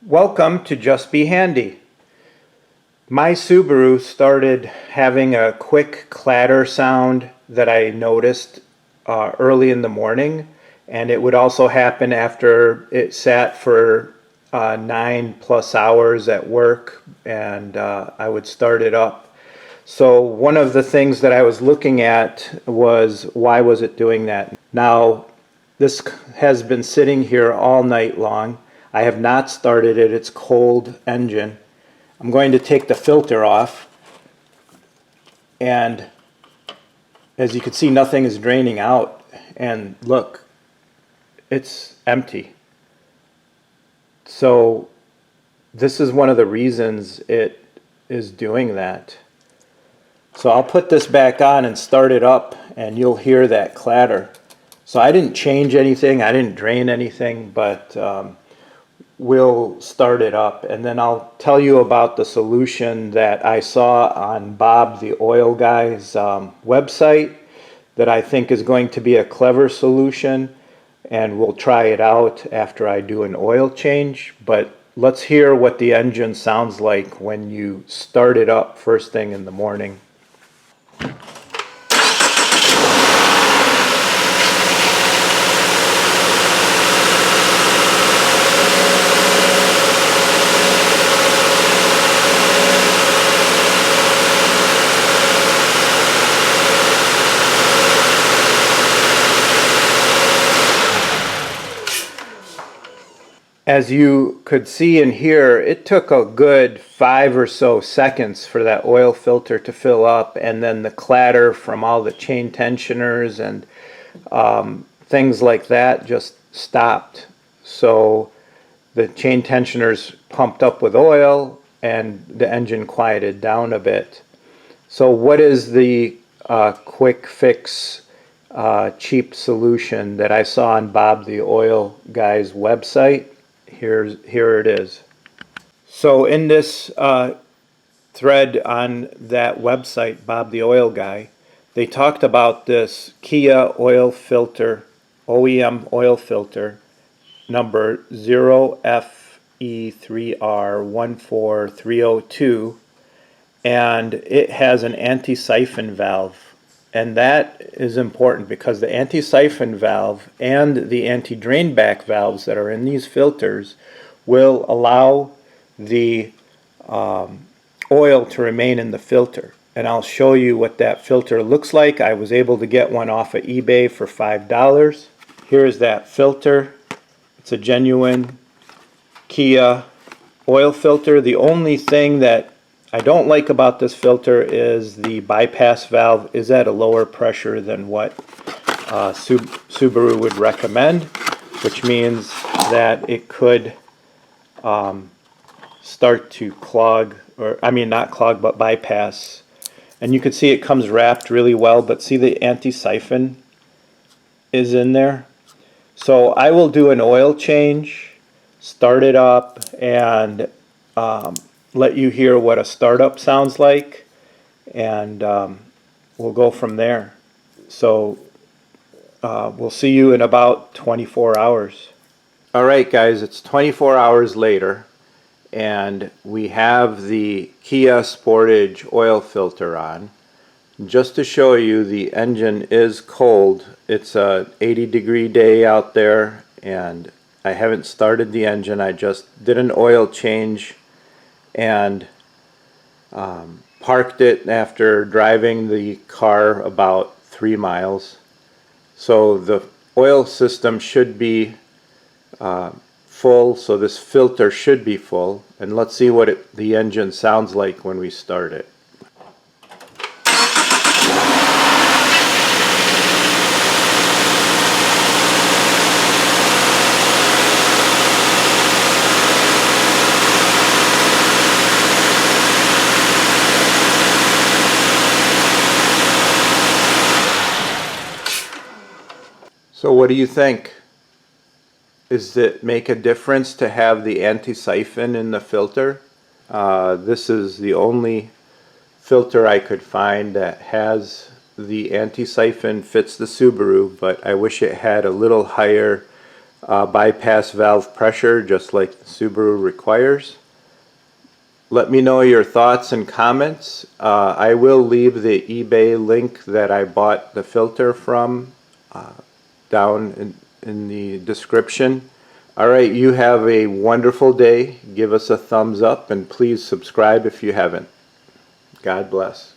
Welcome to Just Be Handy. My Subaru started having a quick clatter sound that I noticed early in the morning, and it would also happen after it sat for 9+ hours at work, and I would start it up. So one of the things that I was looking at was, why was it doing that? Now, this has been sitting here all night long. I have not started it. It's cold engine. I'm going to take the filter off, and as you can see, nothing is draining out, and look, it's empty. So this is one of the reasons it is doing that. So I'll put this back on and start it up, and you'll hear that clatter. So I didn't change anything, I didn't drain anything, but we'll start it up, and then I'll tell you about the solution that I saw on Bob the Oil Guy's website that I think is going to be a clever solution, and we'll try it out after I do an oil change. But let's hear what the engine sounds like when you start it up first thing in the morning. As you could see and hear, it took a good 5 or so seconds for that oil filter to fill up, and then the clatter from all the chain tensioners and things like that just stopped. So the chain tensioners pumped up with oil and the engine quieted down a bit. So what is the quick fix cheap solution that I saw on Bob the Oil Guy's website? Here it is. So in this thread on that website, Bob the Oil Guy, they talked about this Kia oil filter, OEM oil filter, number 0FE3R14302, and it has an anti-siphon valve. And that is important because the anti-siphon valve and the anti-drain back valves that are in these filters will allow the oil to remain in the filter. And I'll show you what that filter looks like. I was able to get one off of eBay for $5. Here's that filter. It's a genuine Kia oil filter. The only thing that I don't like about this filter is the bypass valve is at a lower pressure than what Subaru would recommend, which means that it could start to clog, or I mean not clog, but bypass. And you can see it comes wrapped really well, but see the anti-siphon is in there. So I will do an oil change, start it up, and let you hear what a startup sounds like, and we'll go from there. So we'll see you in about 24 hours. Alright guys, it's 24 hours later, and we have the Kia Sportage oil filter on. Just to show you, the engine is cold. It's a 80-degree day out there, and I haven't started the engine. I just did an oil change and parked it after driving the car about 3 miles. So the oil system should be full, so this filter should be full, and let's see what the engine sounds like when we start it. So what do you think? Does it make a difference to have the anti-siphon in the filter? This is the only filter I could find that has the anti-siphon, fits the Subaru, but I wish it had a little higher bypass valve pressure, just like the Subaru requires. Let me know your thoughts and comments. I will leave the eBay link that I bought the filter from down in the description. Alright, you have a wonderful day. Give us a thumbs up and please subscribe if you haven't. God bless.